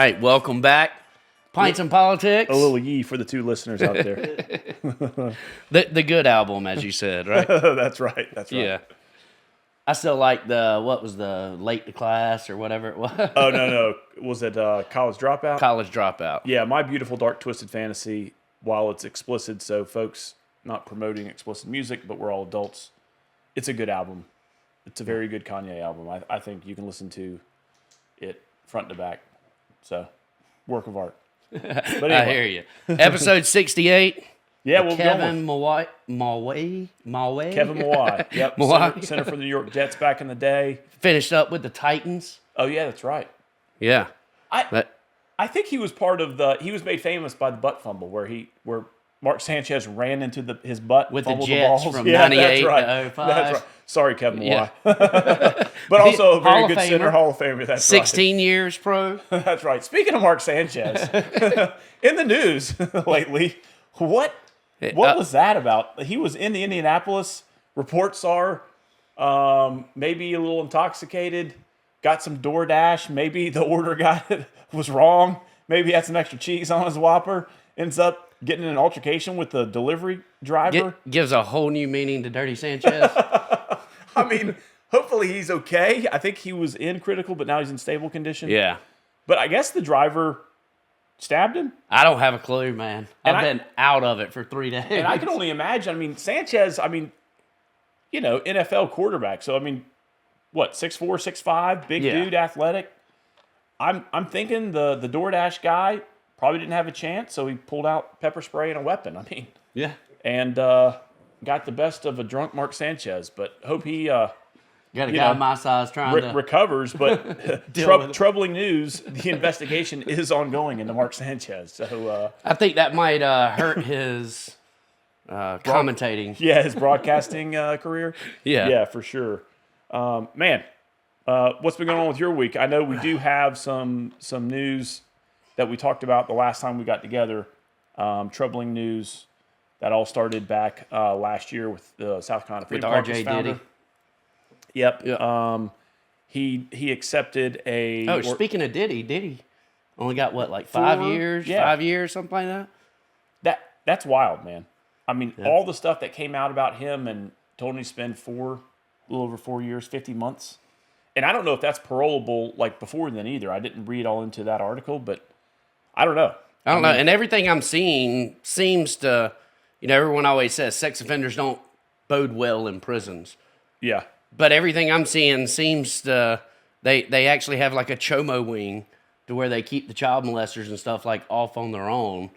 right, welcome back. Pints and Politics. A little yee for the two listeners out there. The good album, as you said, right? That's right. Yeah. I still like what was the Late to Class or whatever it was? Oh, no. Was it College Dropout? College Dropout. Yeah, My Beautiful Dark Twisted Fantasy, while it's explicit, so folks, not promoting explicit music, but we're all adults. It's a good album. It's a very good Kanye album. I think you can listen to it front to back. So, work of art. But anyway. I hear you. Episode 68. Yeah, we'll Kevin Mawai. Kevin Mawai. Yep. Center for the New York Jets back in the day. Finished up with the Titans. Oh, yeah, that's right. Yeah. I think he was part of he was made famous by the butt fumble where Mark Sanchez ran into his butt with the Jets from 98 to 05. That's right. Sorry, Kevin Mawai. Yeah. But also a very good center, Hall of Famer. That's 16 years pro. That's right. Speaking of Mark Sanchez, in the news lately, what was that about? He was in the Indianapolis. Reports are maybe a little intoxicated, got some DoorDash. Maybe the order was wrong. Maybe he had some extra cheese on his Whopper. Ends up getting in an altercation with the delivery driver. Gives a whole new meaning to Dirty Sanchez. I mean, hopefully he's okay. I think he was in critical, but now he's in stable condition. Yeah. But I guess the driver stabbed him. I don't have a clue, man. I've been out of it for 3 days. And I can only imagine. I mean, Sanchez, NFL quarterback. So, 6'4", 6'5", big dude, athletic. I'm thinking the DoorDash guy probably didn't have a chance, so he pulled out pepper spray and a weapon. Yeah. And got the best of a drunk Mark Sanchez. But hope he got a guy my size trying to recovers. But troubling news: the investigation is ongoing into Mark Sanchez. So I think that might hurt his commentating. Yeah, his broadcasting career. Yeah, for sure. Man, what's been going on with your week? I know we do have some news that we talked about the last time we got together. Troubling news that all started back last year with the South Carolina Freedom Caucus founder. Yep. He accepted a. Oh, speaking of Diddy only got what, like 5 years? Yeah. 5 years, something like that. That's wild, man. All the stuff that came out about him and told him to spend a little over 4 years, 50 months. And I don't know if that's parolable like before then either. I didn't read all into that article, but I don't know. I don't know. And everything I'm seeing seems to, everyone always says sex offenders don't bode well in prisons. Yeah. But everything I'm seeing seems to, they actually have like a chomo wing to where they keep the child molesters and stuff like off on their own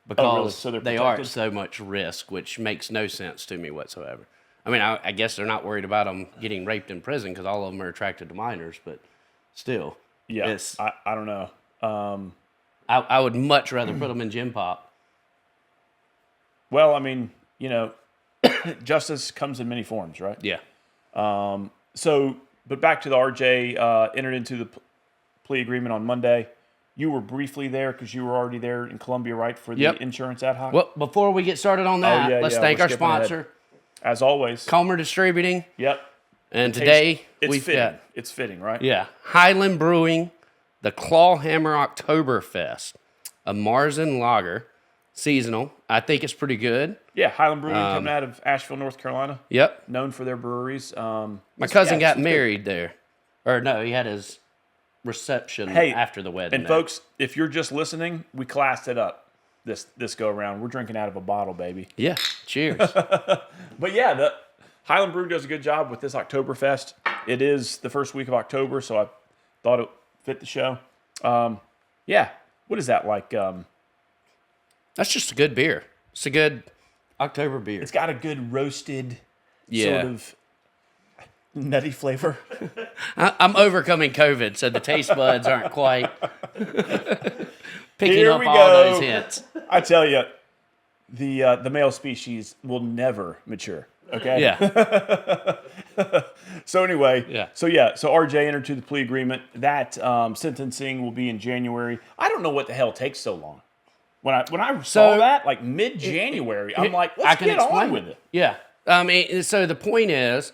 because So they are at so much risk, which makes no sense to me whatsoever. I guess they're not worried about them getting raped in prison because all of them are attracted to minors, but still. Yeah, I don't know. I would much rather put them in gym pop. Well, justice comes in many forms, right? Yeah. But back to the RJ, entered into the plea agreement on Monday. You were briefly there because you were already there in Columbia, right, for the insurance ad hoc? Well, before we get started on that, let's thank our sponsor. Ahead. As always. Comer Distributing. Yep. And today, we've got... It's fitting, right? Yeah. Highland Brewing, the CLAWHAMMER Oktoberfest, a Marzen lager, seasonal. I think it's pretty good. Yeah, Highland Brewing coming out of Asheville, North Carolina. Yep. Known for their breweries. My cousin got married there. Or no, he had his reception after the wedding. And folks, if you're just listening, we classed it up this go around. We're drinking out of a bottle, baby. Yeah. Cheers. But yeah, the Highland Brew does a good job with this Oktoberfest. It is the first week of October, so I thought it fit the show. Yeah. What is that like? That's just a good beer. It's a good October beer. It's got a good roasted sort of nutty flavor. I'm overcoming COVID, so the taste buds aren't quite picking up all those hints. I tell you, the male species will never mature. Okay. Yeah. So anyway. Yeah. So RJ entered to the plea agreement. That sentencing will be in January. I don't know what the hell takes so long. When I saw that, like mid-January, I'm like, let's get on with it. Yeah. So the point is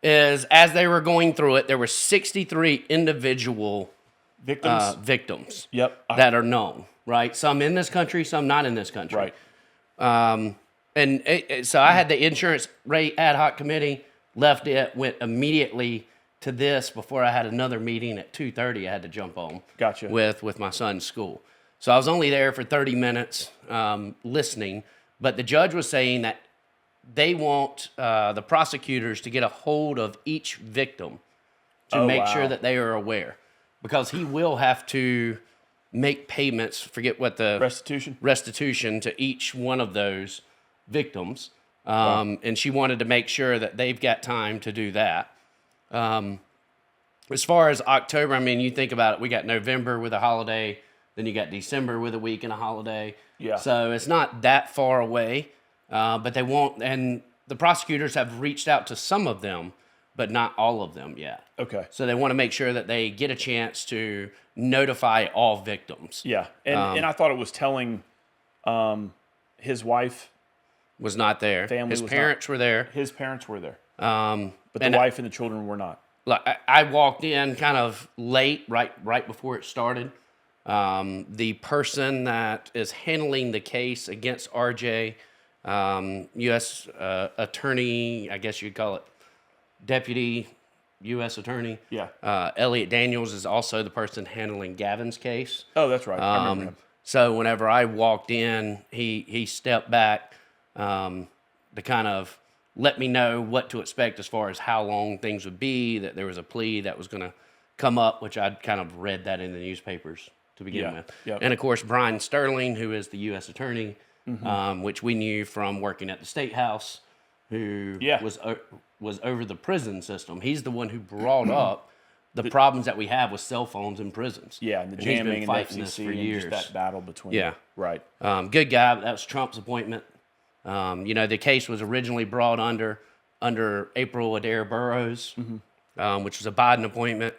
as they were going through it, there were 63 individual Victims. Yep. That are known, right? Some in this country, some not in this country. Right. So I had the insurance rate ad hoc committee, left it, went immediately to this before I had another meeting at 2:30 I had to jump on. Gotcha. With my son's school. So I was only there for 30 minutes listening, but the judge was saying that they want the prosecutors to get a hold of each victim to make sure that they are aware, because he will have to make payments, forget what the restitution to each one of those victims. And she wanted to make sure that they've got time to do that. As far as October, I mean, you think about it, we got November with a holiday, then you got December with a week and a holiday. Yeah. So it's not that far away, but they won't, and the prosecutors have reached out to some of them, but not all of them yet. Okay. So they want to make sure that they get a chance to notify all victims. Yeah. And I thought it was telling his wife was not there. His parents were there. His parents were there. But the wife and the children were not. Like I walked in kind of late, right before it started. The person that is handling the case against RJ, U.S. Attorney, I guess you'd call it, Deputy U.S. Attorney. Yeah. Elliot Daniels is also the person handling Gavin's case. Oh, that's right. I remember him. So whenever I walked in, he stepped back to kind of let me know what to expect as far as how long things would be, that there was a plea that was going to come up, which I'd kind of read that in the newspapers to begin with. Yep. And, of course, Brian Sterling, who is the U.S. Attorney, which we knew from working at the State House, who was over the prison system. He's the one who brought up the problems that we have with cell phones in prisons. Yeah, and the jamming and fighting FCC this for years. And just that battle between Yeah. Right. Good guy. That was Trump's appointment. The case was originally brought under April Adair Burrows, which was a Biden appointment.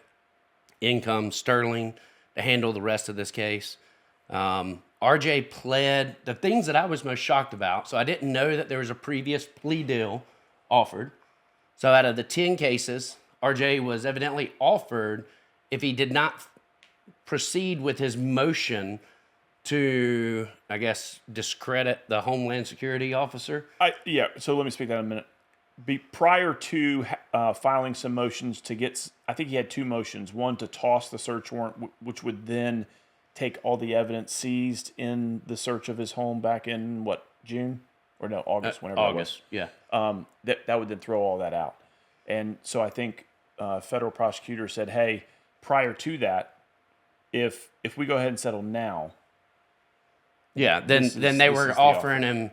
In comes Sterling to handle the rest of this case. RJ pled the things that I was most shocked about. So I didn't know that there was a previous plea deal offered. So out of the 10 cases, RJ was evidently offered, if he did not proceed with his motion to, I guess, discredit the Homeland Security officer. So let me speak that in a minute. Prior to filing some motions to get, I think he had two motions. One to toss the search warrant, which would then take all the evidence seized in the search of his home back in, June? Or no, August, whenever August, it was. Yeah. That would then throw all that out. And so I think federal prosecutor said, hey, prior to that, if we go ahead and settle now. Yeah, then they were offering him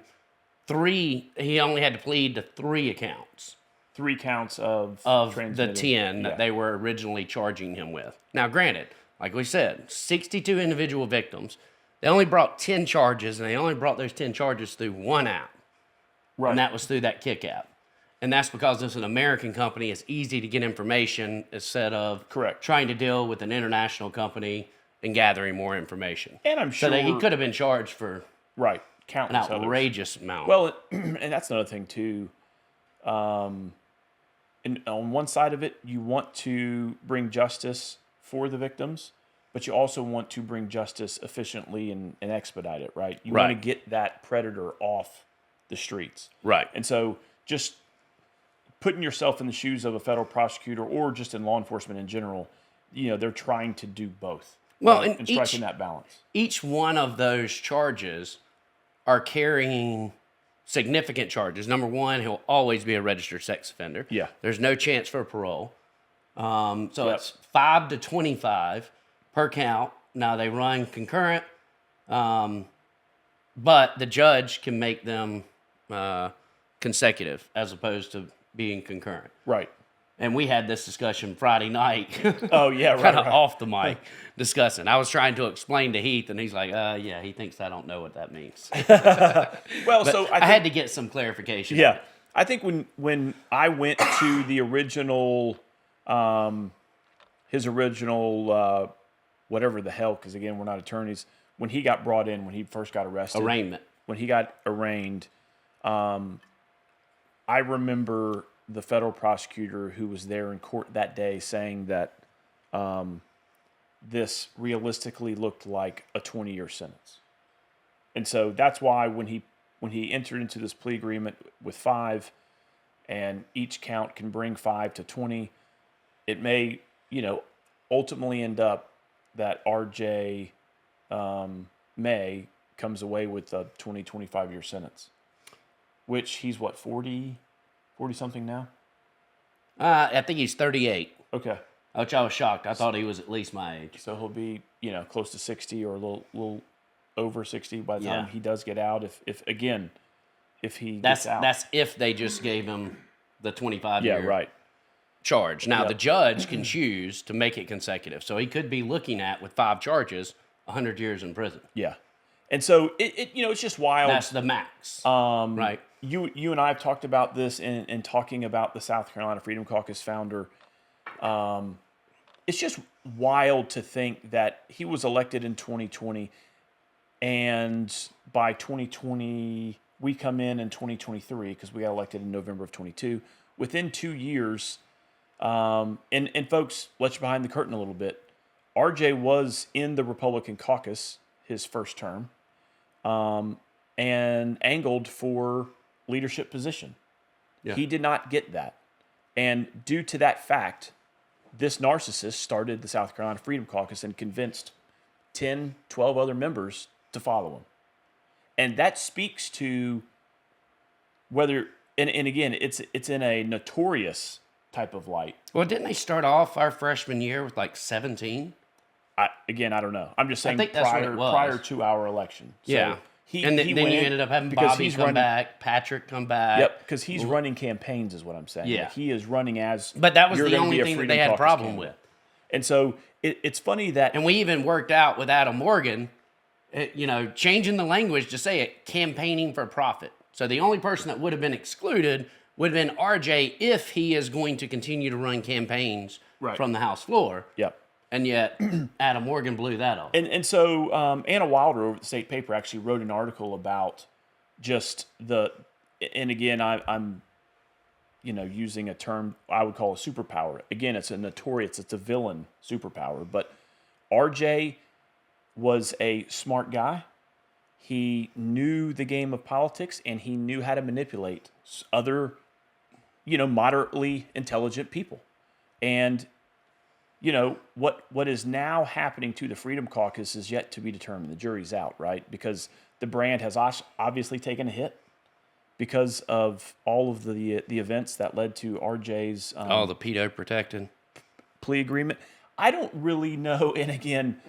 3. He only had to plead to 3 accounts. 3 counts of the 10 that they were originally charging him with. Now, granted, like we said, 62 individual victims. They only brought 10 charges, and they only brought those 10 charges through one app. Right. And that was through that Kick app. And that's because it's an American company. It's easy to get information instead of trying to deal with an international company and gathering more information. And I'm sure so that he could have been charged for countless an outrageous amount. Well, and that's another thing too. And on one side of it, you want to bring justice for the victims, but you also want to bring justice efficiently and expedite it, right? You want to get that predator off the streets. Right. And so just putting yourself in the shoes of a federal prosecutor or just in law enforcement in general, they're trying to do both. Well, and striking that balance. Each one of those charges are carrying significant charges. Number one, he'll always be a registered sex offender. Yeah. There's no chance for parole. It's 5 to 25 per count. Now they run concurrent, but the judge can make them consecutive as opposed to being concurrent. Right. And we had this discussion Friday night. Oh, yeah, right. Kind of off the mic discussing. I was trying to explain to Heath, and he's like, he thinks I don't know what that means. Well, so I had to get some clarification. Yeah. I think when I went to the original, his original, whatever the hell, because again, we're not attorneys, when he got brought in, when he first got arrested. Arraignment. When he got arraigned, I remember the federal prosecutor who was there in court that day saying that this realistically looked like a 20-year sentence. And so that's why when he entered into this plea agreement with 5, and each count can bring 5 to 20, it may, ultimately end up that RJ May comes away with a 25-year sentence, which he's 40 something now? I think he's 38. Okay. Which I was shocked. I thought he was at least my age. So he'll be, close to 60 or a little over 60 by the time he does get out. If he gets out. That's if they just gave him the 25-year charge. Now, the judge can choose to make it consecutive. So he could be looking at, with 5 charges, 100 years in prison. Yeah. And so, it's just wild. That's the max. Right. You and I have talked about this in talking about the South Carolina Freedom Caucus founder. It's just wild to think that he was elected in 2020, and by 2020, we come in 2023 because we got elected in November of 22. Within 2 years, and folks, let's you behind the curtain a little bit. RJ was in the Republican caucus his first term, and angled for leadership position. Yeah. He did not get that. And due to that fact, this narcissist started the South Carolina Freedom Caucus and convinced 10, 12 other members to follow him. And that speaks to whether, and again, it's in a notorious type of light. Well, didn't they start off our freshman year with like 17? I don't know. I'm just saying prior to our election. So yeah. Then you ended up having Bobby come back, Patrick come back. Yep, because he's running campaigns is what I'm saying. Yeah. Like he is running as... But that was the only thing that they had a problem with. And so it's funny that... And we even worked out with Adam Morgan, changing the language to say it, campaigning for profit. So the only person that would have been excluded would have been RJ if he is going to continue to run campaigns from the House floor. Yep. And yet, Adam Morgan blew that off. And so Anna Wilder over at the State Paper actually wrote an article about just and again, I'm using a term I would call a superpower. Again, it's a villain superpower. But RJ was a smart guy. He knew the game of politics, and he knew how to manipulate other, moderately intelligent people. And what is now happening to the Freedom Caucus is yet to be determined. The jury's out, right? Because the brand has obviously taken a hit because of all of the events that led to RJ's... the Pedo protecting plea agreement. I don't really know. And again,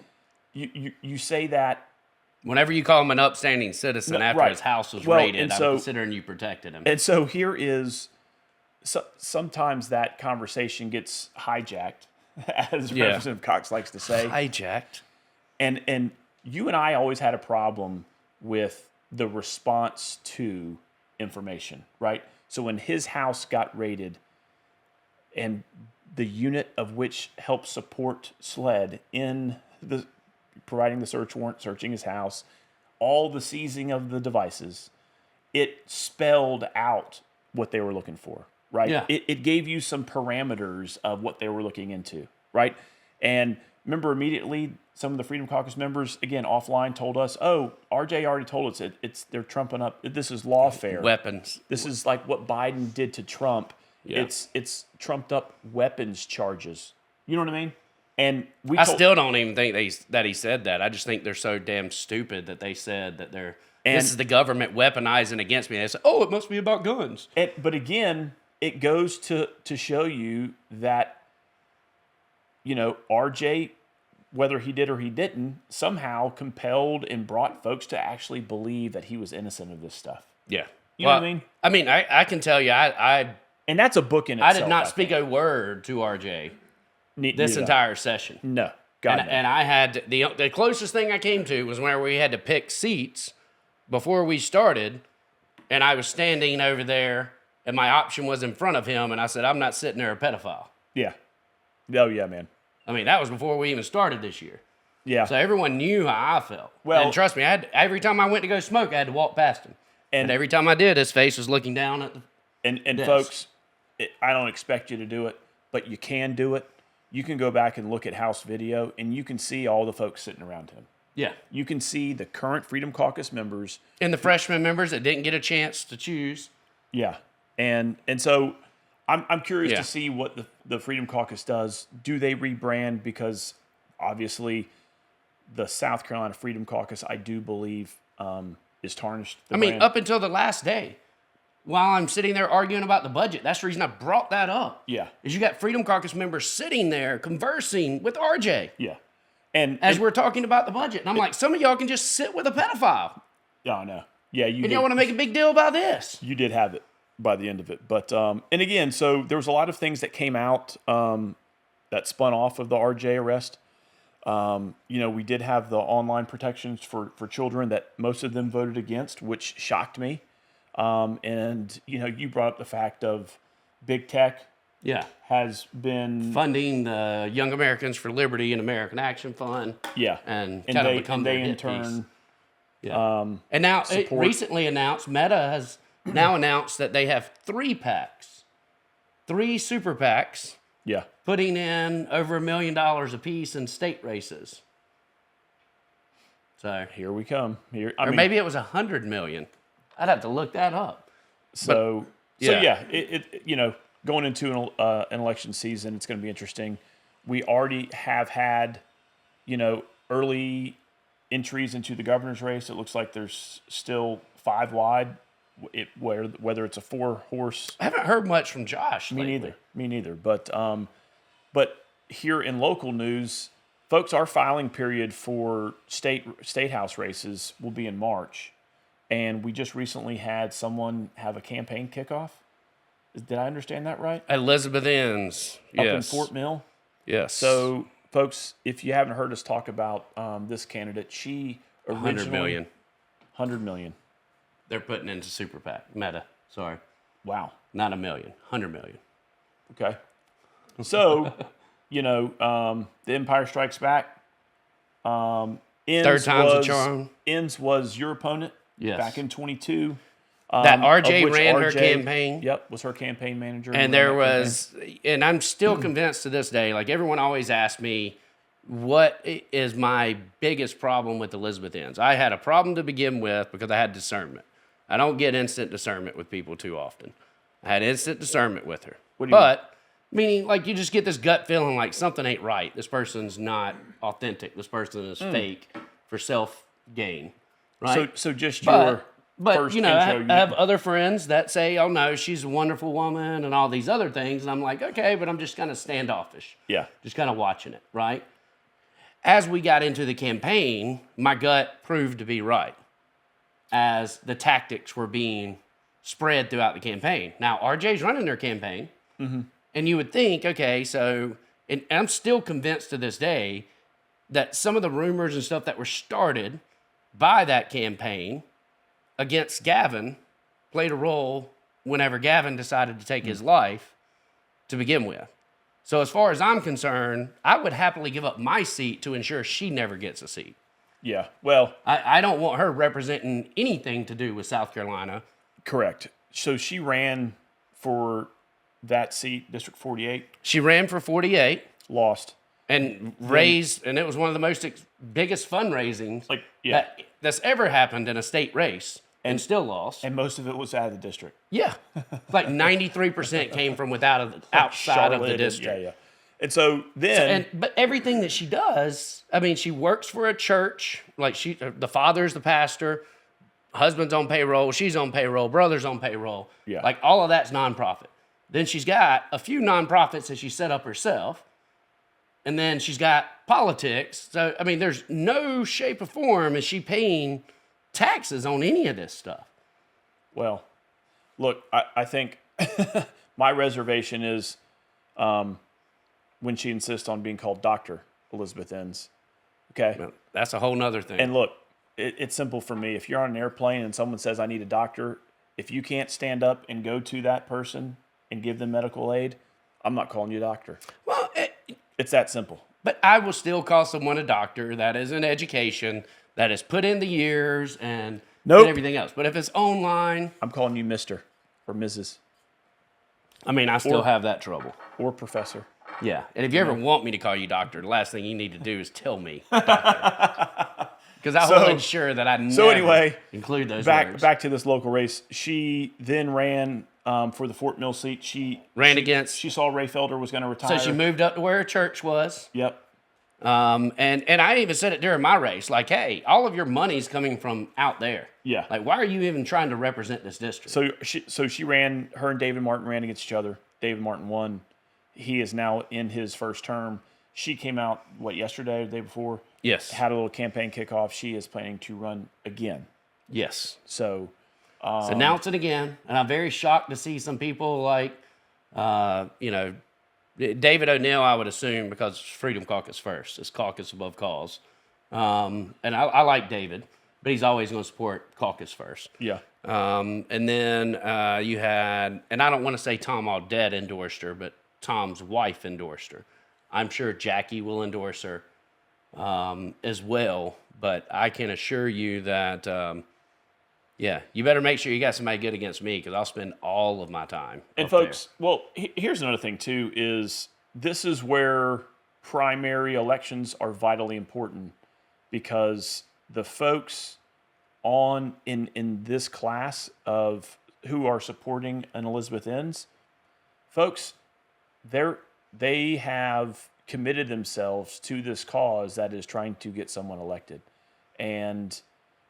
you say that... Whenever you call him an upstanding citizen after his house was raided, I'm considering you protected him. And so here is... sometimes that conversation gets hijacked, as Representative Cox likes to say. Hijacked. And you and I always had a problem with the response to information, right? So when his house got raided and the unit of which helped support SLED in providing the search warrant, searching his house, all the seizing of the devices, it spelled out what they were looking for. Right. Yeah. It gave you some parameters of what they were looking into. Right. And remember, immediately, some of the Freedom Caucus members, again, offline, told us, RJ already told us they're trumping up. This is lawfare. Weapons. This is like what Biden did to Trump. Yeah. It's trumped up weapons charges. You know what I mean? And I still don't even think that he said that. I just think they're so damn stupid that they said that this is the government weaponizing against me. They say, it must be about guns. But again... It goes to show you that, RJ, whether he did or he didn't, somehow compelled and brought folks to actually believe that he was innocent of this stuff. Yeah. You know what I mean? I mean, I can tell you, and that's a book in itself. I did not speak a word to RJ this entire session. No. And I had, the closest thing I came to was where we had to pick seats before we started, and I was standing over there, and my option was in front of him, and I said, I'm not sitting there a pedophile. Yeah. Oh, yeah, man. I mean, that was before we even started this year. Yeah. So everyone knew how I felt. Well, and trust me, every time I went to go smoke, I had to walk past him. And every time I did, his face was looking down at the And folks, I don't expect you to do it, but you can do it. you can go back and look at House video, and you can see all the folks sitting around him. Yeah. You can see the current Freedom Caucus members. And the freshman members that didn't get a chance to choose. Yeah. And so I'm curious to see what the Freedom Caucus does. Do they rebrand? Because obviously the South Carolina Freedom Caucus, I do believe, is tarnished. I mean, up until the last day, while I'm sitting there arguing about the budget, that's the reason I brought that up. Yeah. Is you got Freedom Caucus members sitting there conversing with RJ. Yeah. And as we're talking about the budget. And I'm like, some of y'all can just sit with a pedophile. Yeah, I know. Yeah, you and y'all want to make a big deal about this. You did have it by the end of it. But, and again, so there was a lot of things that came out that spun off of the RJ arrest. We did have the online protections for children that most of them voted against, which shocked me. And you brought up the fact of big tech has been funding the Young Americans for Liberty and American Action Fund. Yeah. And kind of become their hit piece. Yeah. And now it recently announced, Meta has now announced that they have 3 PACs, 3 super PACs. Yeah. Putting in over $1 million apiece in state races. So here we come. Maybe it was $100 million. I'd have to look that up. So going into an election season, it's going to be interesting. We already have had, early entries into the governor's race. It looks like there's still 5 wide. Whether it's a 4-horse. I haven't heard much from Josh. Me neither. But here in local news, folks, our filing period for state house races will be in March, and we just recently had someone have a campaign kickoff. Did I understand that right? Elizabeth Inns, up in Fort Mill. Yes. So, folks, if you haven't heard us talk about this candidate, she originally $100 million. They're putting into super PAC Meta. Sorry. Wow. Not $1 million. $100 million. Okay. So, the Empire Strikes Back. Third time's a charm. Inns was your opponent back in 22. That RJ ran her campaign. Yep, was her campaign manager. And there was, and I'm still convinced to this day, like everyone always asks me, what is my biggest problem with Elizabeth Inns? I had a problem to begin with because I had discernment. I don't get instant discernment with people too often. I had instant discernment with her. What do you mean? Meaning, like, you just get this gut feeling like something ain't right. This person's not authentic. This person is fake for self-gain, right? So just your first intro. I have other friends that say, oh, no, she's a wonderful woman and all these other things. And I'm like, okay, but I'm just kind of standoffish. Yeah. Just kind of watching it, right? As we got into the campaign, my gut proved to be right as the tactics were being spread throughout the campaign. Now, RJ's running their campaign. Mm-hmm. And you would think, okay, so, and I'm still convinced to this day that some of the rumors and stuff that were started by that campaign against Gavin played a role whenever Gavin decided to take his life to begin with. So as far as I'm concerned, I would happily give up my seat to ensure she never gets a seat. Yeah, well. I don't want her representing anything to do with South Carolina. Correct. So she ran for that seat, District 48. She ran for 48. Lost. And raised, and it was one of the most biggest fundraisings that's ever happened in a state race, and still lost. And most of it was out of the district. Yeah. Like 93% came from outside of the district. Yeah. And so then... but everything that she does, I mean, she works for a church. Like, the father's the pastor, husband's on payroll, she's on payroll, brother's on payroll. Yeah. Like, all of that's nonprofit. Then she's got a few nonprofits that she set up herself. And then she's got politics. So, I mean, there's no shape or form is she paying taxes on any of this stuff. Well, look, I think my reservation is when she insists on being called Dr. Elizabeth Inns. Okay? Well, that's a whole nother thing. And look, it's simple for me. If you're on an airplane and someone says, I need a doctor, if you can't stand up and go to that person and give them medical aid, I'm not calling you a doctor. Well, it's that simple. But I will still call someone a doctor that is an education, that has put in the years and everything else. But if it's online... I'm calling you Mr. or Mrs. I mean, I still have that trouble. Or Professor. Yeah, and if you ever want me to call you doctor, the last thing you need to do is tell me doctor. Because I will ensure that I never include those words. Back to this local race. She then ran for the Fort Mill seat. She saw Ray Felder was going to retire. So she moved up to where her church was. Yep. And I even said it during my race, like, hey, all of your money's coming from out there. Yeah. Like, why are you even trying to represent this district? So she ran. Her and David Martin ran against each other. David Martin won. He is now in his first term. She came out, yesterday or the day before? Yes. Had a little campaign kickoff. She is planning to run again. Yes. So announce it again. And I'm very shocked to see some people like, David O'Neill, I would assume, because it's Freedom Caucus first. It's Caucus above Cause. And I like David, but he's always going to support Caucus first. Yeah. And then you had, and I don't want to say Tom Audette endorsed her, but Tom's wife endorsed her. I'm sure Jackie will endorse her as well, but I can assure you that, you better make sure you got somebody good against me because I'll spend all of my time. And folks, here's another thing too, is this is where primary elections are vitally important because the folks in this class of who are supporting an Elizabeth Enns, folks, they have committed themselves to this cause that is trying to get someone elected. And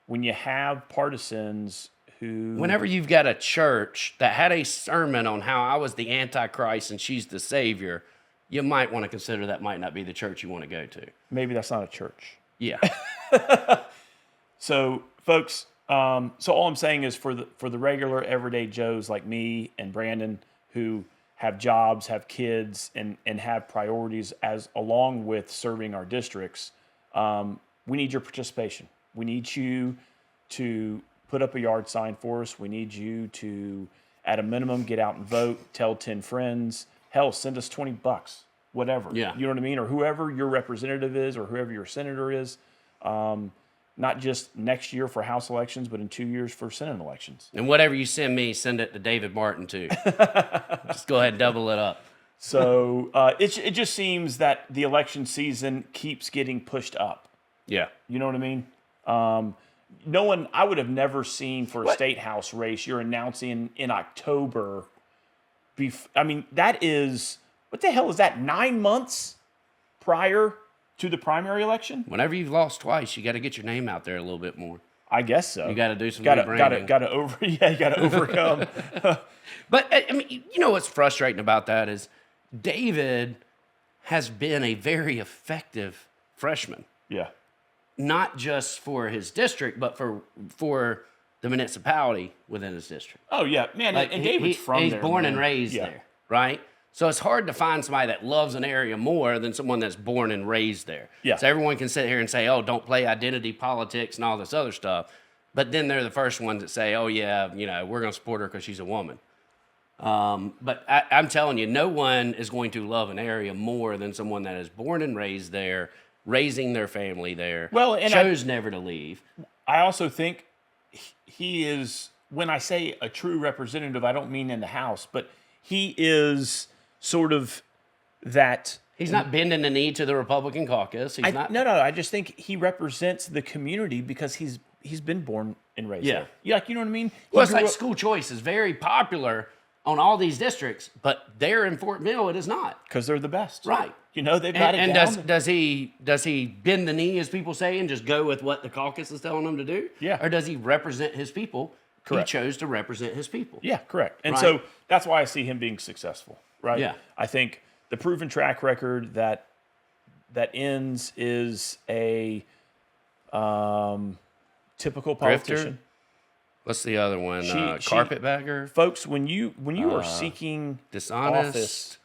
when you have partisans who... Whenever you've got a church that had a sermon on how I was the Antichrist and she's the Savior, you might want to consider that might not be the church you want to go to. Maybe that's not a church. Yeah. So, folks, so all I'm saying is for the regular everyday Joes like me and Brandon who have jobs, have kids, and have priorities along with serving our districts, we need your participation. We need you to put up a yard sign for us. We need you to, at a minimum, get out and vote, tell 10 friends. Hell, send us $20, whatever. Yeah. You know what I mean? Or whoever your representative is or whoever your senator is. Not just next year for House elections, but in 2 years for Senate elections. And whatever you send me, send it to David Martin, too. Just go ahead and double it up. So it just seems that the election season keeps getting pushed up. Yeah. You know what I mean? No one, I would have never seen for a state house race, you're announcing in October. That is, what the hell is that, 9 months prior to the primary election? Whenever you've lost twice, you got to get your name out there a little bit more. I guess so. You got to do some rebranding. Got to overcome. But you know what's frustrating about that is David has been a very effective freshman. Yeah. Not just for his district, but for the municipality within his district. Oh yeah, man. And David's from there. He's born and raised there, right? So it's hard to find somebody that loves an area more than someone that's born and raised there. Yeah. So everyone can sit here and say, oh, don't play identity politics and all this other stuff. But then they're the first ones that say, oh, yeah, we're going to support her because she's a woman. But I'm telling you, no one is going to love an area more than someone that is born and raised there, raising their family there, chose never to leave. I also think he is, when I say a true representative, I don't mean in the House, but he is sort of that. He's not bending the knee to the Republican caucus. No. I just think he represents the community because he's been born and raised there. Yeah, you know what I mean? Well, it's like school choice is very popular on all these districts, but there in Fort Mill, it is not. Because they're the best. Right. They've got it down. And does he bend the knee, as people say, and just go with what the caucus is telling him to do? Yeah. Or does he represent his people? Correct. He chose to represent his people. Yeah, correct. And so that's why I see him being successful, right? Yeah. I think the proven track record that Enns is a typical politician. Grifter? What's the other one? Carpetbagger? Folks, when you are seeking dishonest, office,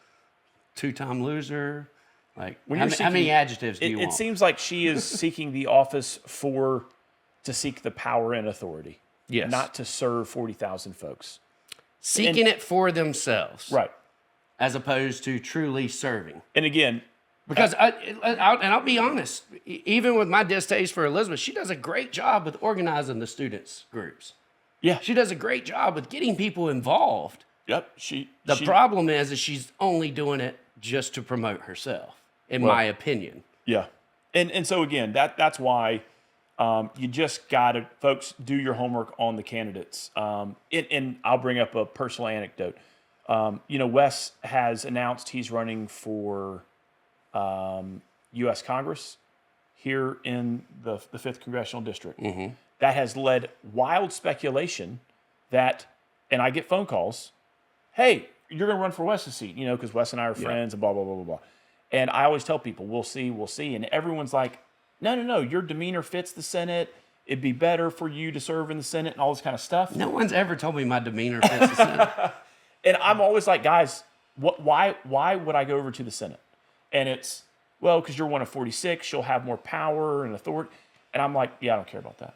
two-time loser, how many adjectives do you want? It seems like she is seeking the office to seek the power and authority. Yes. Not to serve 40,000 folks. Seeking it for themselves. Right. As opposed to truly serving. And again, because I'll be honest, even with my distaste for Elizabeth, she does a great job with organizing the students' groups. Yeah. She does a great job with getting people involved. Yep. The problem is she's only doing it just to promote herself, in my opinion. Yeah. And so, again, that's why you just got to, folks, do your homework on the candidates. And I'll bring up a personal anecdote. Wes has announced he's running for U.S. Congress here in the 5th Congressional District. Mm-hmm. That has led wild speculation that, and I get phone calls, hey, you're going to run for Wes's seat, because Wes and I are friends and blah, blah, blah, blah, blah. And I always tell people, we'll see. And everyone's like, no, your demeanor fits the Senate. It'd be better for you to serve in the Senate and all this kind of stuff. No one's ever told me my demeanor fits the Senate. And I'm always like, guys, why would I go over to the Senate? And it's, well, because you're one of 46, you'll have more power and authority. And I'm like, yeah, I don't care about that.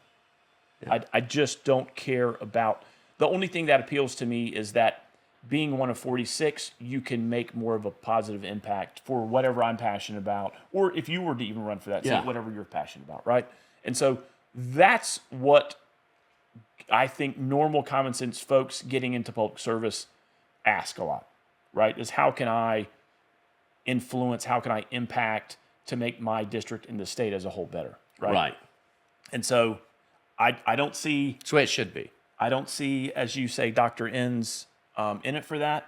Yeah. I just don't care about, the only thing that appeals to me is that being one of 46, you can make more of a positive impact for whatever I'm passionate about, or if you were to even run for that seat, whatever you're passionate about, right? And so that's what I think normal common sense folks getting into public service ask a lot, right? Is how can I influence, how can I impact to make my district and the state as a whole better, right? Right. And so I don't see... That's the way it should be. I don't see, as you say, Dr. N's in it for that,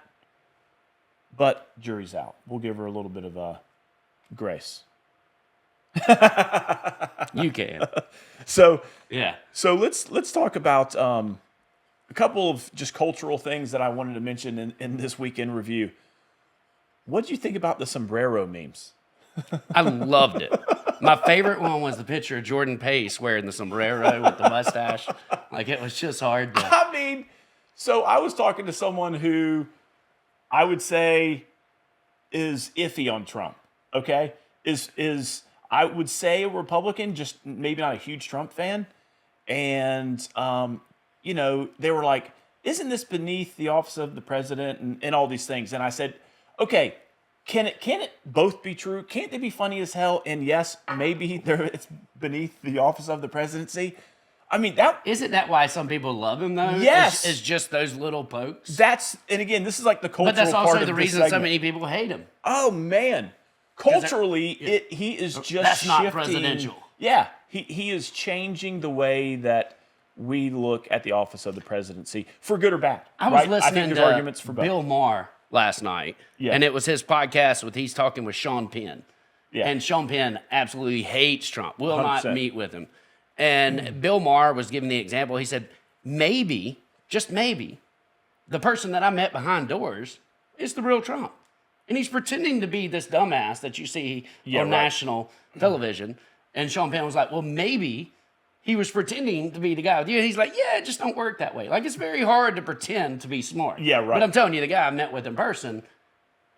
but jury's out. We'll give her a little bit of grace. You can. So let's talk about a couple of just cultural things that I wanted to mention in this weekend review. What did you think about the sombrero memes? I loved it. My favorite one was the picture of Jordan Pace wearing the sombrero with the mustache. Like, it was just hard to... So I was talking to someone who I would say is iffy on Trump, okay? Is I would say a Republican, just maybe not a huge Trump fan. And, they were like, isn't this beneath the office of the president and all these things? And I said, okay, can it both be true? Can't they be funny as hell? And yes, maybe it's beneath the office of the presidency. I mean, isn't that why some people love him though? Yes, is just those little pokes. And again, this is like the cultural part of this But that's also the reason segment. so many people hate him. Oh man, culturally, he is just that's shifting. Not presidential. Yeah, he is changing the way that we look at the office of the presidency for good or bad. I was listening I think there's to arguments for both. Bill Maher last night, and it was his podcast with he's talking with Sean Penn. Yeah. And Sean Penn absolutely hates Trump, will 100%. Not meet with him. And Bill Maher was giving the example. He said, maybe, just maybe, the person that I met behind doors is the real Trump. And he's pretending to be this dumbass that you see on national television. And Sean Penn was like, well, maybe he was pretending to be the guy with you. And he's like, yeah, it just don't work that way. Like, it's very hard to pretend to be smart. Yeah, right. But I'm telling you, the guy I met with in person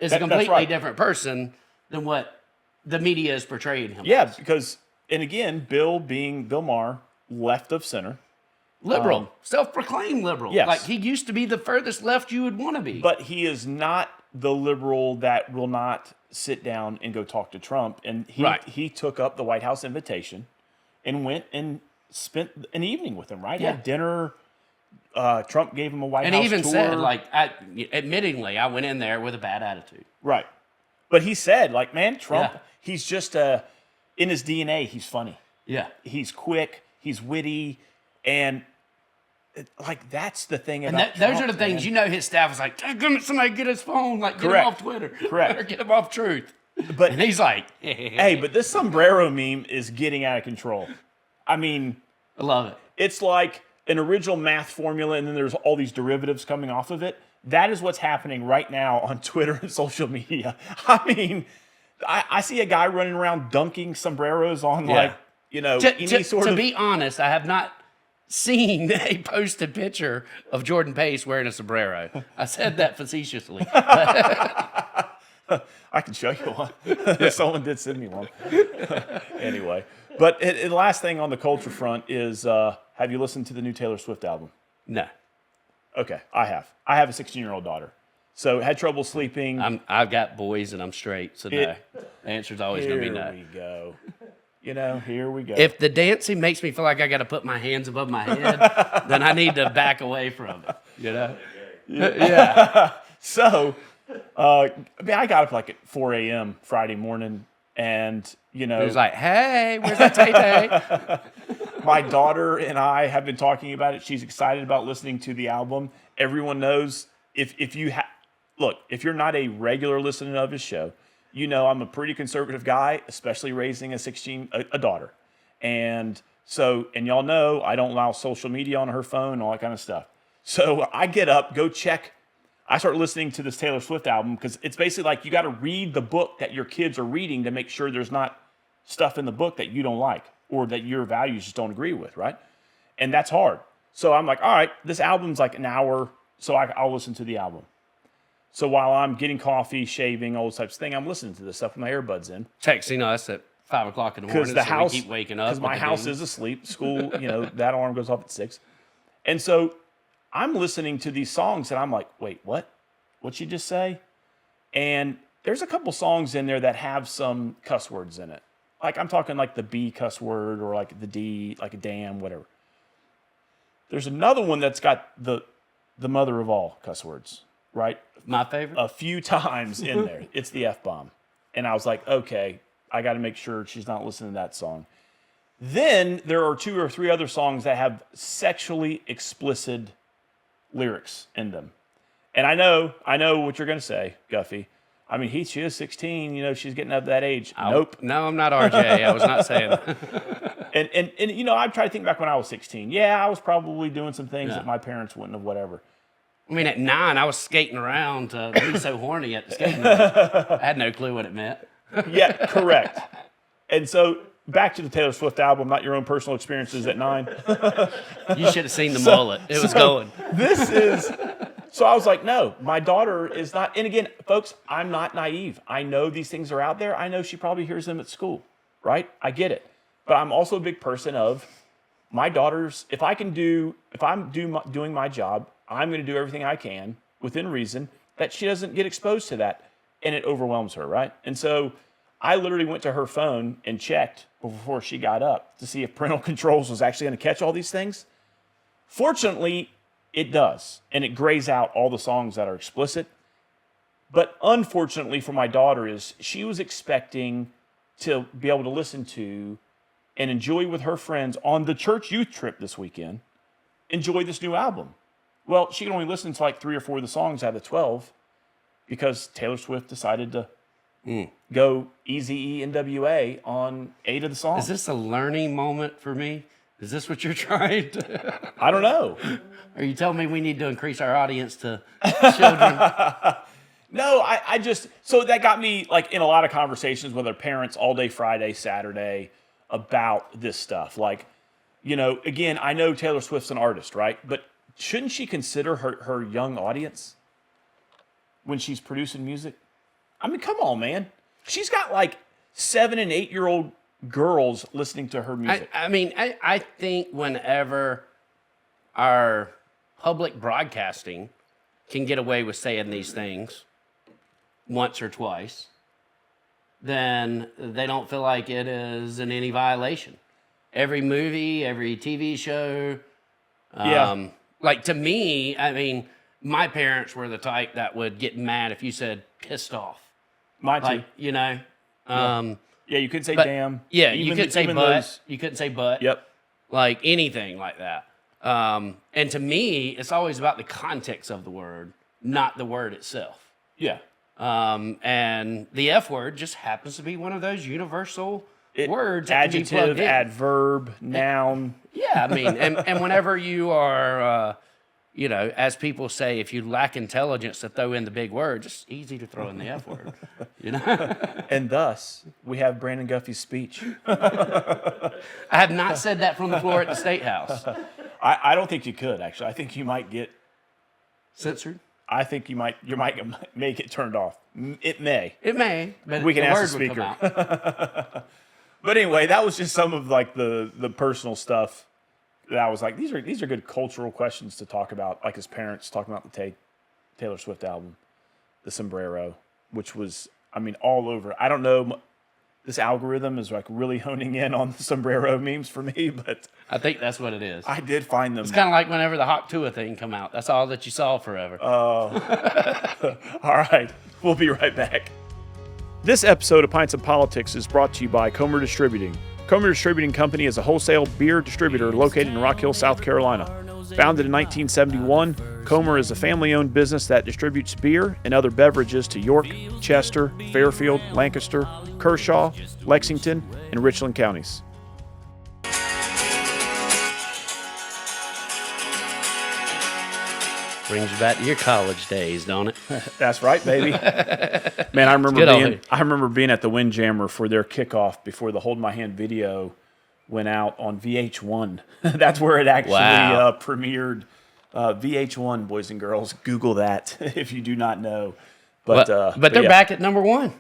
is a completely different person than what the media is portraying him as. Because... And again, Bill being Bill Maher, left of center. Liberal. Self-proclaimed liberal. Yes. Like, he used to be the furthest left you would want to be. But he is not the liberal that will not sit down and go talk to Trump. And he took up the White House invitation and went and spent an evening with him, right? Yeah. Had dinner. Trump gave him a White House tour. And he even said, like, admittingly, I went in there with a bad attitude. Right. But he said, like, man, Trump, he's just in his DNA, he's funny. Yeah. He's quick. He's witty. And, that's the thing about Trump, those are the things, his staff was like, somebody get his phone. Like, get him off Twitter. Correct. Or get him off Truth. But, and he's like, hey, but this sombrero meme is getting out of control. I mean. I love it. It's like an original math formula, and then there's all these derivatives coming off of it. That is what's happening right now on Twitter and social media. I mean... I see a guy running around dunking sombreros on, any sort of... To be honest, I have not seen a posted picture of Jordan Pace wearing a sombrero. I said that facetiously. I can show you one. Someone did send me one. Anyway. But the last thing on the culture front is, have you listened to the new Taylor Swift album? No. Okay, I have. I have a 16-year-old daughter. So had trouble sleeping. I've got boys and I'm straight, so no. The answer's always going to be no. Here we go. Here we go. If the dancing makes me feel like I got to put my hands above my head, then I need to back away from it. Yeah. So I got up like at 4 a.m. Friday morning, and It was like, hey, where's that Tay-Tay? my daughter and I have been talking about it. She's excited about listening to the album. Everyone knows if you look, if you're not a regular listener of his show, you know I'm a pretty conservative guy, especially raising a daughter. And so, and y'all know I don't allow social media on her phone, all that kind of stuff. So I get up, go check. I start listening to this Taylor Swift album because it's basically like you got to read the book that your kids are reading to make sure there's not stuff in the book that you don't like or that your values just don't agree with, right? And that's hard. So I'm like, all right, this album's like an hour, so I'll listen to the album. So while I'm getting coffee, shaving, all those types of things, I'm listening to this stuff with my earbuds in. Texting us at 5 o'clock in the morning, the house, we keep waking up. Because my house is asleep. School, that alarm goes off at 6. And so I'm listening to these songs, and I'm like, wait, what? What'd she just say? And there's a couple songs in there that have some cuss words in it. Like, I'm talking like the B cuss word or like the D, like a damn, whatever. There's another one that's got the mother of all cuss words, right? My favorite? A few times in there. It's the F-bomb. And I was like, okay, I got to make sure she's not listening to that song. Then there are 2 or 3 other songs that have sexually explicit lyrics in them. And I know what you're going to say, Guffey. I mean, Heath, she is 16. She's getting up that age. Nope. No, I'm not RJ. I was not saying that. and I try to think back when I was 16. Yeah, I was probably doing some things that my parents wouldn't have, whatever. I mean, at 9, I was skating around to be so horny at the skating rink. I had no clue what it meant. Yeah, correct. And so back to the Taylor Swift album, not your own personal experiences at 9. You should have seen the mullet. It was going. So I was like, no, my daughter is not. And again, folks, I'm not naive. I know these things are out there. I know she probably hears them at school, right? I get it. But I'm also a big person of my daughters. If I'm doing my job, I'm going to do everything I can within reason that she doesn't get exposed to that. And it overwhelms her, right? And so I literally went to her phone and checked before she got up to see if parental controls was actually going to catch all these things. Fortunately, it does, and it grays out all the songs that are explicit. But unfortunately for my daughter is she was expecting to be able to listen to and enjoy with her friends on the church youth trip this weekend, enjoy this new album. Well, she can only listen to like 3 or 4 of the songs out of the 12 because Taylor Swift decided to go Eazy-E NWA on 8 of the songs. Is this a learning moment for me? Is this what you're trying to? I don't know. Are you telling me we need to increase our audience to children? No, I just, so that got me like in a lot of conversations with our parents all day Friday, Saturday about this stuff. Like, again, I know Taylor Swift's an artist, right? But shouldn't she consider her young audience when she's producing music? I mean, come on, man. She's got like 7 and 8-year-old girls listening to her music. I think whenever our public broadcasting can get away with saying these things once or twice, then they don't feel like it is in any violation. Every movie, every TV show. Like to me, I mean, my parents were the type that would get mad if you said pissed off. Mine too. Like, Yeah, you could say damn. Yeah, you couldn't say but. You couldn't say but. Yep. Like anything like that. And to me, it's always about the context of the word, not the word itself. Yeah. And the F word just happens to be one of those universal words. Adjective, adverb, noun. Yeah, I mean, and whenever you are, as people say, if you lack intelligence to throw in the big word, it's easy to throw in the F word. And thus, we have Brandon Guffey's speech. I have not said that from the floor at the State House. I don't think you could, actually. I think you might get censored. I think you might make it turned off. It may. It may. But we can ask the speaker. But anyway, that was just some of like the personal stuff that I was like, these are good cultural questions to talk about. Like his parents talking about the Taylor Swift album, the sombrero, which was, I mean, all over. I don't know. this algorithm is like really honing in on the sombrero memes for me, but I think that's what it is. I did find them. It's kind of like whenever the Hawk Tua thing come out. That's all that you saw forever. All right, we'll be right back. This episode of Pints of Politics is brought to you by Comer Distributing. Comer Distributing Company is a wholesale beer distributor located in Rock Hill, South Carolina. Founded in 1971, Comer is a family-owned business that distributes beer and other beverages to York, Chester, Fairfield, Lancaster, Kershaw, Lexington, and Richland counties. Brings you back to your college days, don't it? That's right, baby. Man, I remember being at the Windjammer for their kickoff before the Hold My Hand video went out on VH1. That's where it actually premiered. VH1, boys and girls. Google that if you do not know. But they're back at number one.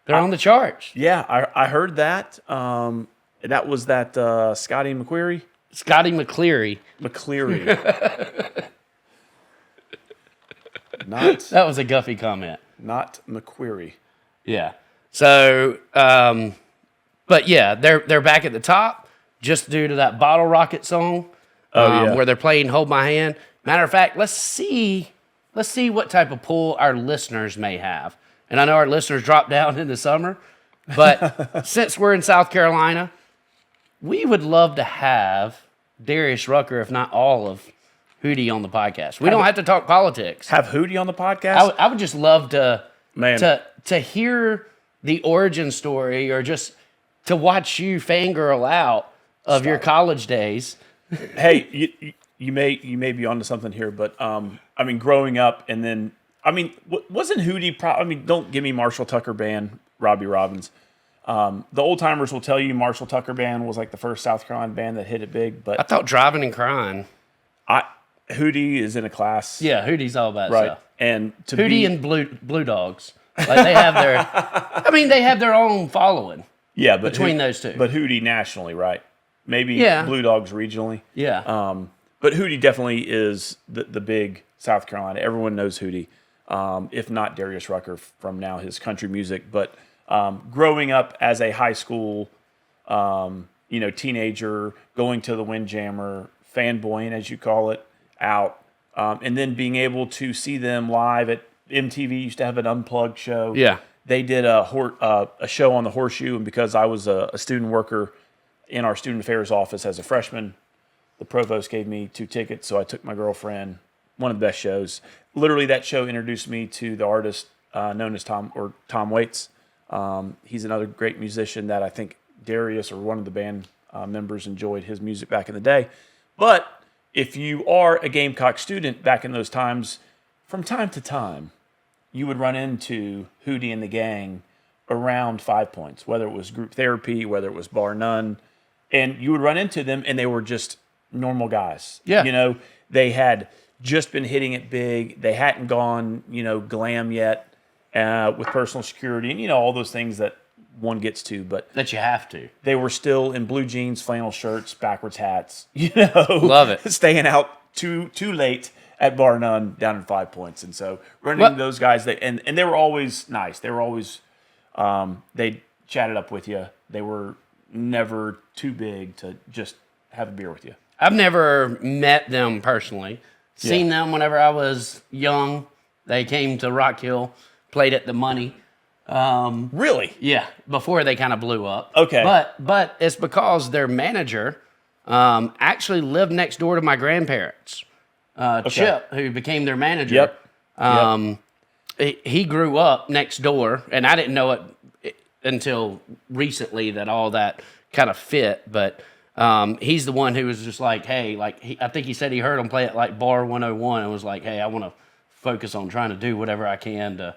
They're on the charts. Yeah, I heard that. That was that Scotty McCleary. Scotty McCleary. That was a Guffey comment. Not McQuarrie. Yeah. So, but yeah, they're back at the top just due to that Bottle Rocket song. Where they're playing Hold My Hand. Matter of fact, let's see what type of pull our listeners may have. And I know our listeners drop down in the summer, but since we're in South Carolina, we would love to have Darius Rucker, if not all of Hootie on the podcast. We don't have to talk politics. Have Hootie on the podcast? I would just love to hear the origin story, or just to watch you fangirl out of your college days. Hey, you may be onto something here, but I mean, growing up, and then wasn't Hootie? Don't give me Marshall Tucker Band, Robbie Robbins. The old timers will tell you Marshall Tucker Band was like the first South Carolina band that hit it big. But I thought Driving and Crying. Hootie is in a class. Yeah, Hootie's all about right. Stuff. And Hootie and Blue Dogs, like they have they have their own following. Yeah, but between those two. But Hootie nationally, right? Maybe Blue Dogs regionally. Yeah. But Hootie definitely is the big South Carolina. Everyone knows Hootie, if not Darius Rucker from now his country music. But growing up as a high school, teenager, going to the Windjammer, fanboying as you call it, out, and then being able to see them live at MTV. Used to have an unplugged show. Yeah. They did a show on the Horseshoe, and because I was a student worker in our student affairs office as a freshman, the provost gave me 2 tickets, so I took my girlfriend. One of the best shows. Literally, that show introduced me to the artist known as Tom Waits. He's another great musician that I think Darius, or one of the band members, enjoyed his music back in the day. But if you are a Gamecock student back in those times, from time to time, you would run into Hootie and the gang around 5 Points, whether it was group therapy, whether it was bar none, and you would run into them, and they were just normal guys. Yeah. They had just been hitting it big. They hadn't gone, glam yet with personal security and, all those things that one gets to. But that you have to. They were still in blue jeans, flannel shirts, backwards hats, Love it. Staying out too late at bar none down in 5 Points. And so running into those guys, and they were always nice. They were always, they chatted up with you. They were never too big to just have a beer with you. I've never met them personally. Seen them whenever I was young. They came to Rock Hill, played at the Money. Really? Yeah, before they kind of blew up. Okay. But it's because their manager actually lived next door to my grandparents. Chip, who became their manager. Yep. He grew up next door, and I didn't know it until recently that all that kind of fit, but he's the one who was just like, hey, I think he said he heard him play at like Bar 101 and was like, hey, I want to focus on trying to do whatever I can to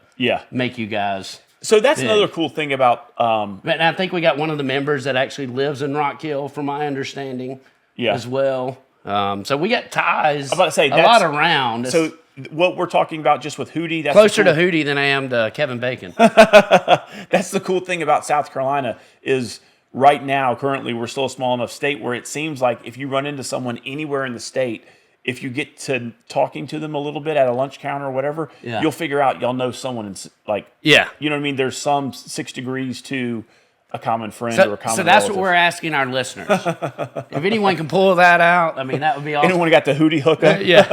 make you guys. So that's another cool thing about. And I think we got one of the members that actually lives in Rock Hill, from my understanding, as well. So we got ties. I'm about to say a lot around. So what we're talking about just with Hootie, that's closer to Hootie than I am to Kevin Bacon. That's the cool thing about South Carolina is. Right now, currently, we're still a small enough state where it seems like if you run into someone anywhere in the state, if you get to talking to them a little bit at a lunch counter or whatever, you'll figure out y'all know someone. You know what I mean? There's some 6 degrees to a common friend or a common So that's relative. what we're asking our listeners. If anyone can pull that out, I mean, that would be awesome. Anyone got the Hootie hookup? Yeah.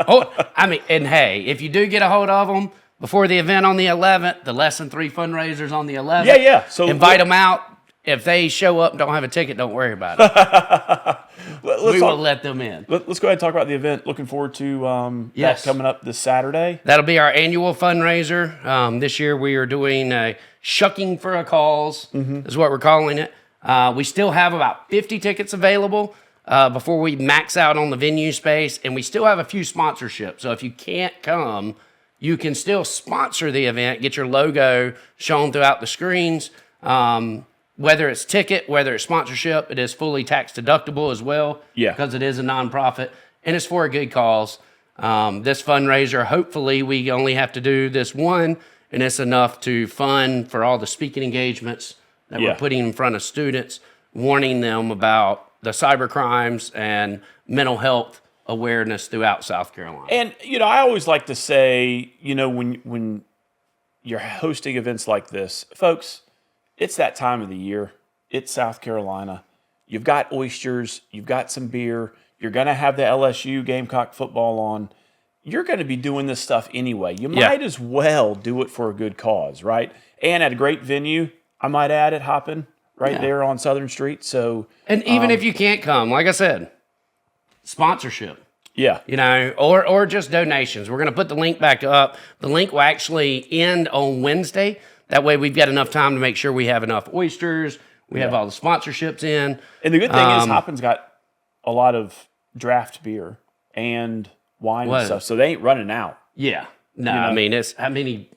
Oh, I mean, and hey, if you do get a hold of them before the event on the 11th, the Less Than 3 fundraisers on the 11th. Yeah. So invite them out. If they show up and don't have a ticket, don't worry about it. We will let them in. Let's go ahead and talk about the event. Looking forward to Yes. that coming up this Saturday. That'll be our annual fundraiser. This year we are doing a Shickin For A Cause, is what we're calling it. We still have about 50 tickets available before we max out on the venue space, and we still have a few sponsorships. So if you can't come, you can still sponsor the event, get your logo shown throughout the screens. Whether it's ticket, whether it's sponsorship, it is fully tax deductible as well. Yeah. Because it is a nonprofit and it's for a good cause. This fundraiser, hopefully we only have to do this one, and it's enough to fund for all the speaking engagements that we're putting in front of students, warning them about the cyber crimes and mental health awareness throughout South Carolina. And, I always like to say, when you're hosting events like this, folks, it's that time of the year. It's South Carolina. You've got oysters. You've got some beer. You're going to have the LSU Gamecock football on. You're going to be doing this stuff anyway. You might as well do it for a good cause, right? And at a great venue, I might add it, Hoppin', there on Southern Street. So, and even if you can't come, like I said, sponsorship. Yeah. Or just donations. We're going to put the link back up. The link will actually end on Wednesday. That way we've got enough time to make sure we have enough oysters. We have all the sponsorships in. And the good thing is Hoppin's got a lot of draft beer and wine and stuff, so they ain't running out. Yeah. No, I mean, it's how many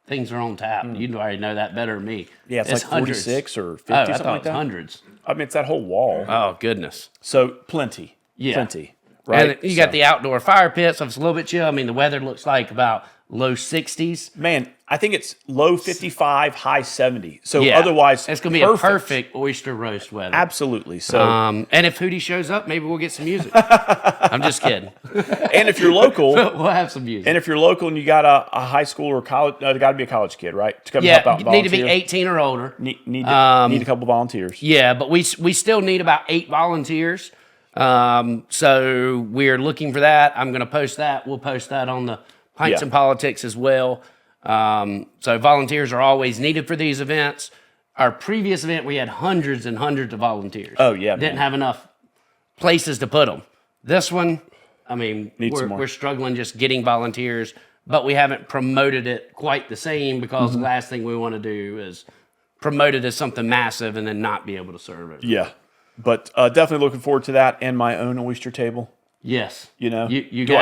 things are on tap? You already know that better than me. Yeah, it's like 46 or 50, I something thought like it was that. hundreds. I mean, it's that whole wall. Oh, goodness. So plenty. Yeah. Plenty. Right? And you got the outdoor fire pit, so it's a little bit chill. I mean, the weather looks like about low 60s. Man, I think it's low 55, high 70. So otherwise, it's going to be a perfect oyster roast weather. Absolutely. So, and if Hootie shows up, maybe we'll get some music. I'm just kidding. And if you're local, we'll have some music. And if you're local and you got a high school or college, no, got to be a college kid, right? To come help out. You need to be 18 or older. Need a couple volunteers. Yeah, but we still need about 8 volunteers. So we're looking for that. I'm going to post that. We'll post that on the Pints and Politics as well. So volunteers are always needed for these events. Our previous event, we had hundreds and hundreds of volunteers. Oh, yeah. Didn't have enough places to put them. This one, I mean, some more. we're struggling just getting volunteers, but we haven't promoted it quite the same because the last thing we want to do is promote it as something massive and then not be able to serve it. Yeah. But definitely looking forward to that and my own oyster table. Yes. You got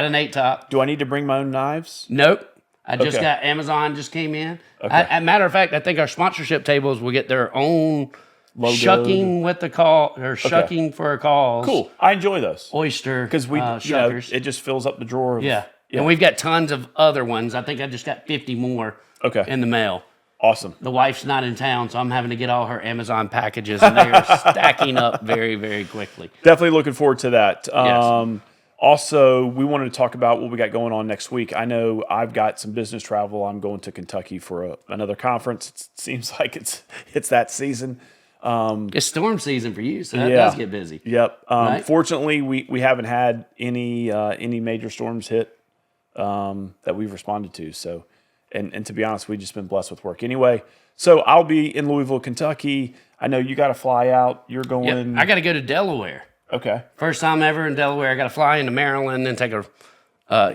an 8-top. Do I need to bring my own knives? Nope. I just got Amazon just came in. Okay. As a matter of fact, I think our sponsorship tables will get their own logo. Shucking with the call or Shucking For A Cause. Cool. I enjoy those. Oyster Because shuckers. it just fills up the drawer. Yeah. And we've got tons of other ones. I think I just got 50 more in the mail. Awesome. The wife's not in town, so I'm having to get all her Amazon packages, and they are stacking up very, very quickly. Definitely looking forward to that. Yes. Also, we wanted to talk about what we got going on next week. I know I've got some business travel. I'm going to Kentucky for another conference. It seems like it's that season. It's storm season for you, so that does get busy. Yep. Right? Fortunately, we haven't had any major storms hit that we've responded to. So, and to be honest, we've just been blessed with work anyway. So I'll be in Louisville, Kentucky. I know you got to fly out. You're going. Yep. I got to go to Delaware. Okay. First time ever in Delaware. I got to fly into Maryland and take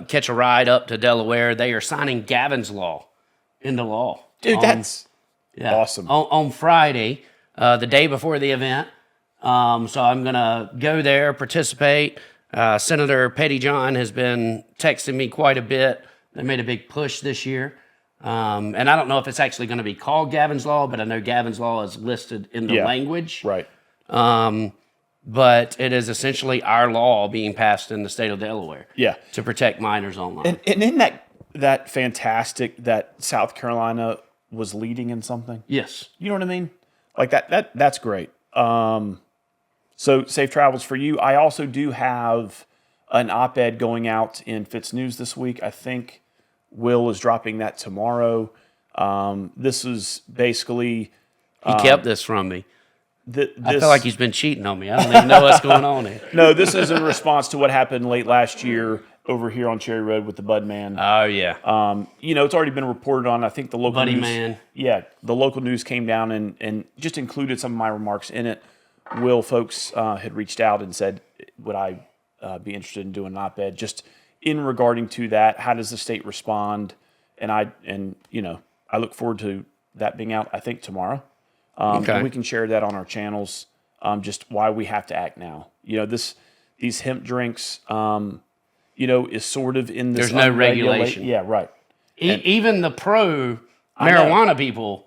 catch a ride up to Delaware. They are signing Gavin's Law into law. Dude, that's awesome. On Friday, the day before the event. So I'm going to go there, participate. Senator Pettyjohn has been texting me quite a bit. They made a big push this year. And I don't know if it's actually going to be called Gavin's Law, but I know Gavin's Law is listed in the language. Right. But it is essentially our law being passed in the state of Delaware. Yeah. To protect minors online. And isn't that fantastic that South Carolina was leading in something? Yes. You know what I mean? Like that's great. So safe travels for you. I also do have an op-ed going out in Fitz News this week. I think Will is dropping that tomorrow. This is basically He kept this from me. This, I feel like he's been cheating on me. I don't even know what's going on here. No, this is in response to what happened late last year over here on Cherry Road with the Bud Man. Oh, yeah. It's already been reported on. I think the local Buddy news, Man. Yeah, the local news came down and just included some of my remarks in it. Will folks had reached out and said, would I be interested in doing an op-ed just in regarding to that? How does the state respond? And I look forward to that being out, I think, tomorrow. And we can share that on our channels, just why we have to act now. These hemp drinks, is sort of in this. There's no regulation. Yeah, right. Even the pro-marijuana people,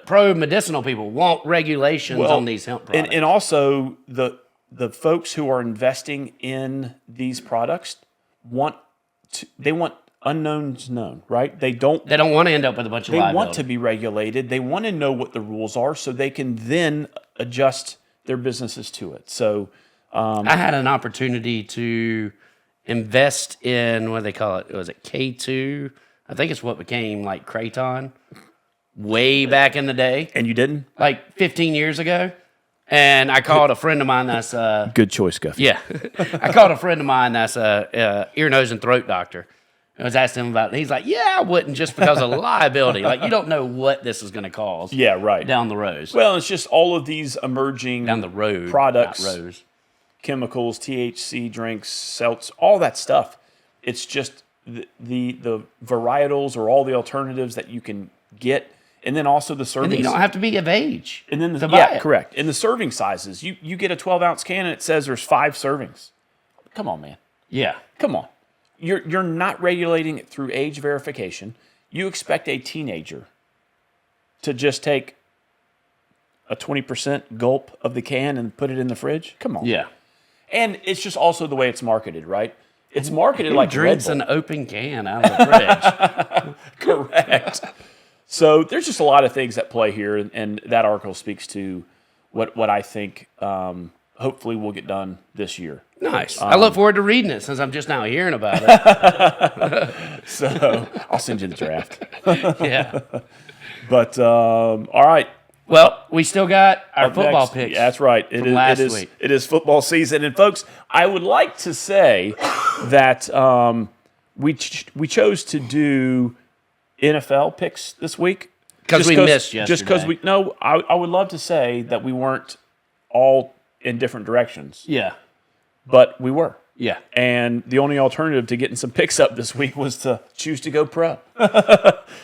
pro-medicinal people want regulations on these hemp products. And also, the folks who are investing in these products want unknowns known, right? They don't want to end up with a bunch of liability. They want to be regulated. They want to know what the rules are so they can then adjust their businesses to it. So I had an opportunity to invest in, what do they call it? Was it K2? I think it's what became like Kraton way back in the day. And you didn't? Like 15 years ago. And I called a friend of mine that's good choice, Guffey. Yeah. I called a friend of mine that's a ear, nose, and throat doctor. I was asking him about it. He's like, yeah, I wouldn't just because of liability. Like, you don't know what this is going to cause. Yeah, right. Down the road. Well, it's just all of these emerging down the road products, not rows. Chemicals, THC drinks, seltz, all that stuff. It's just the varietals or all the alternatives that you can get. And then also the servings. And then you don't have to be of age. And then to buy it. Correct. And the serving sizes. You get a 12-ounce can and it says there's 5 servings. Come on, man. Yeah. Come on. You're not regulating it through age verification. You expect a teenager to just take a 20% gulp of the can and put it in the fridge? Come on. Yeah. And it's just also the way it's marketed, right? It's marketed like drinks an open can out of the fridge. Correct. So there's just a lot of things at play here, and that article speaks to what I think hopefully will get done this year. Nice. I look forward to reading it since I'm just now hearing about it. So I'll send you the draft. Yeah. But all right. Well, we still got our football picks. Yeah, that's right. It is football season, and folks, I would like to say that we chose to do NFL picks this week because we missed yesterday. Just because I would love to say that we weren't all in different directions. Yeah. But we were. Yeah. And the only alternative to getting some picks up this week was to choose to go pro.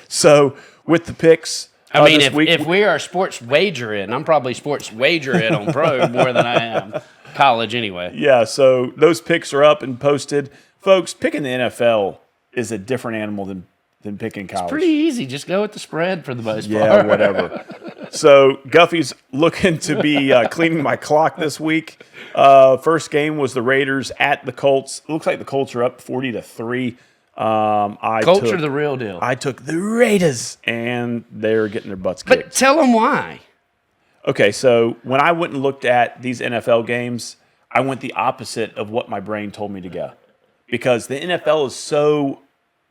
So with the picks, I mean, if we are sports wagering, I'm probably sports wagering on pro more than I am college anyway. Yeah, so those picks are up and posted. Folks, picking the NFL is a different animal than picking college. It's pretty easy. Just go with the spread for the most part. Yeah, whatever. So Guffey's looking to be cleaning my clock this week. First game was the Raiders at the Colts. It looks like the Colts are up 40-3. Colts are the real deal. I took the Raiders, and they're getting their butts kicked. But tell them why. Okay, so when I went and looked at these NFL games, I went the opposite of what my brain told me to go. Because the NFL is so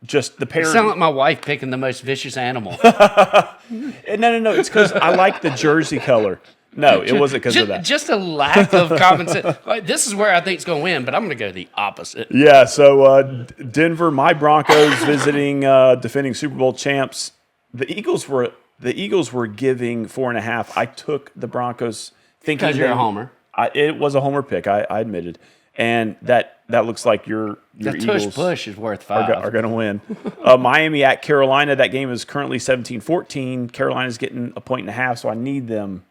just the parody. You sound like my wife picking the most vicious animal. No. It's because I like the jersey color. No, it wasn't because of that. Just a lack of common sense. Like, this is where I think it's going to win, but I'm going to go the opposite. Yeah, so Denver, my Broncos visiting defending Super Bowl champs. The Eagles were giving 4.5. I took the Broncos thinking because you're a homer. It was a homer pick. I admitted, and that looks like your Eagles push is worth 5. Are going to win. Miami at Carolina. That game is currently 17-14. Carolina's getting 1.5, so I need them.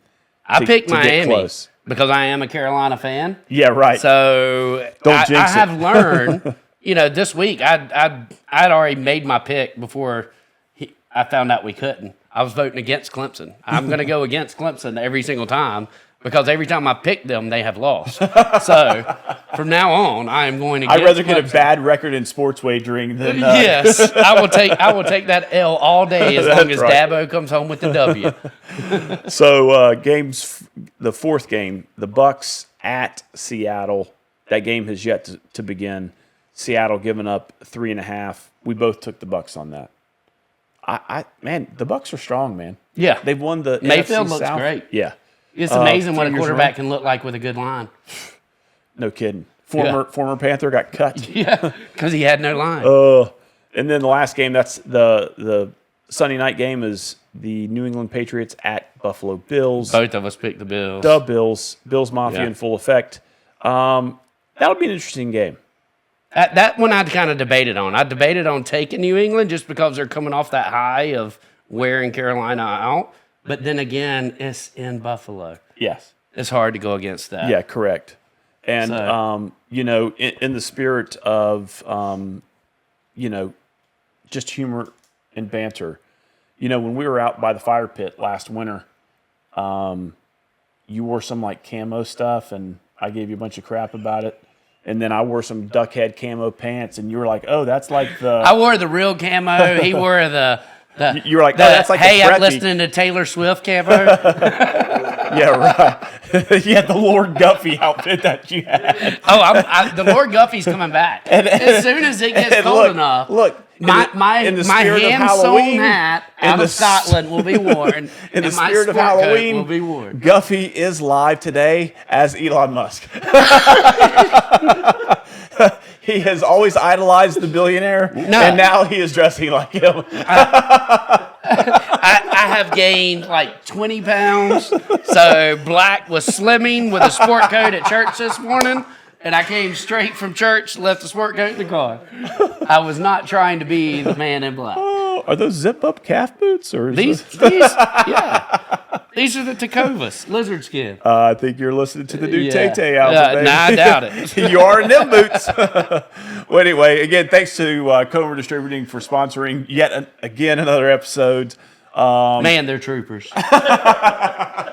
I picked Miami because I am a Carolina fan. Yeah, right. So Don't jinx it. I have learned, this week I'd already made my pick before I found out we couldn't. I was voting against Clemson. I'm going to go against Clemson every single time because every time I pick them, they have lost. So from now on, I am going against I'd rather get Clemson. a bad record in sports wagering than yes, I will take that L all day as long as right. Dabo comes home with the W. So the fourth game, the Bucks at Seattle. That game has yet to begin. Seattle giving up 3.5. We both took the Bucks on that. Man, the Bucks are strong, man. Yeah. They've won the Mayfield NFC looks South. great. Yeah. It's amazing what a 3 years quarterback running. can look like with a good line. No kidding. Former Panther got cut. Yeah, because he had no line. And then the last game, that's the Sunday night game, is the New England Patriots at Buffalo Bills. Both of us picked the Bills. The Bills Mafia Yeah. in full effect. That'll be an interesting game. That one I'd kind of debated on. I debated on taking New England just because they're coming off that high of wearing Carolina out. But then again, it's in Buffalo. Yes. It's hard to go against that. Yeah, correct. And, So- in the spirit of, just humor and banter, when we were out by the fire pit last winter, you wore some like camo stuff, and I gave you a bunch of crap about it. And then I wore some duck head camo pants, and you were like, "Oh, that's like the." I wore the real camo. He wore the. You were like, "Oh, that's like hey, the I'm preppy." listening to Taylor Swift camo. Yeah, right. You had the Lord Guffey outfit that you had. The Lord Guffey's coming back as soon as it gets cold enough. Look, my spirit of hand-sewn Halloween, hat out of Scotland will be worn. in the and my spirit of sport coat Halloween, will be worn. Guffey is live today as Elon Musk. He has always idolized the billionaire, and now he is dressing like him. I have gained like 20 pounds. So Black was slimming with a sport coat at church this morning. And I came straight from church, left the sport coat in the car. I was not trying to be the man in black. Oh, are those zip-up calf boots? Or is These this- These are the Tecovas, lizard skin. I think you're listening to the new Yeah. Tay-Tay album, baby. Nah, I doubt it. You are in them boots. Well, anyway, again, thanks to Comer Distributing for sponsoring yet again another episode. Man, they're troopers.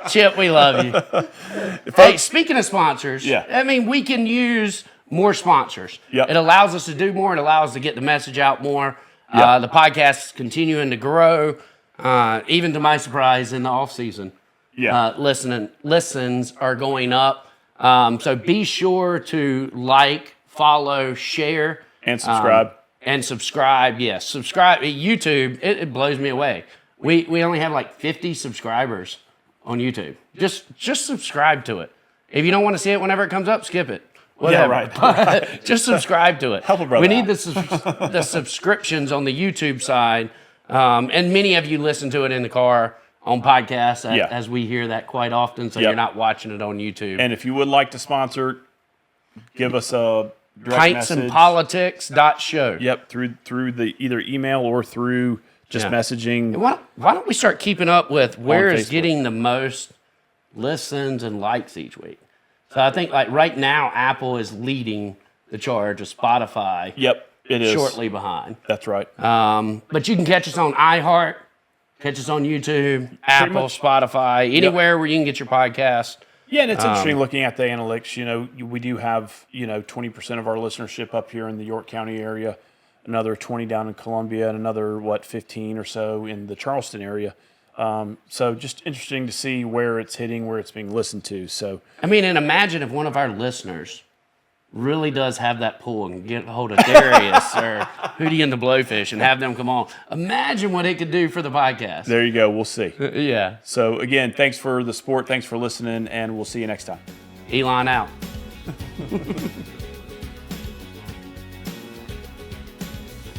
Chip, we love you. Hey, speaking of sponsors, Yeah. I mean, we can use more sponsors. Yep. It allows us to do more. It allows us to get the message out more. Yep. The podcast is continuing to grow, even to my surprise in the off season. Yeah. Listens are going up. So be sure to like, follow, share. And subscribe. And subscribe, yes. Subscribe. YouTube, it blows me away. We only have like 50 subscribers on YouTube. Just subscribe to it. If you don't want to see it whenever it comes up, skip it. Whatever. Yeah, right. Just subscribe to it. Help a brother We need out. the subscriptions on the YouTube side. And many of you listen to it in the car on podcasts as we hear that quite often. So Yep. you're not watching it on YouTube. And if you would like to sponsor, give us a direct message. Pintsandpolitics.show. Yep, through the either email or through just messaging. Why don't we start keeping up with where is Facebook. getting the most listens and likes each week? So I think like right now, Apple is leading the charge of Spotify. Yep, it is. Shortly behind. That's right. But you can catch us on iHeart, catch us on YouTube, Apple, Spotify, anywhere where you can get your podcast. Yeah, and it's interesting looking at the analytics. We do have 20% of our listenership up here in the York County area, another 20 down in Columbia, and another 15 or so in the Charleston area. So just interesting to see where it's hitting, where it's being listened to. So I mean, and imagine if one of our listeners really does have that pull and get a hold of Darius or Hootie and the Blowfish and have them come on. Imagine what it could do for the podcast. there you go. We'll see. Yeah. So again, thanks for the support. Thanks for listening, and we'll see you next time. Elon out.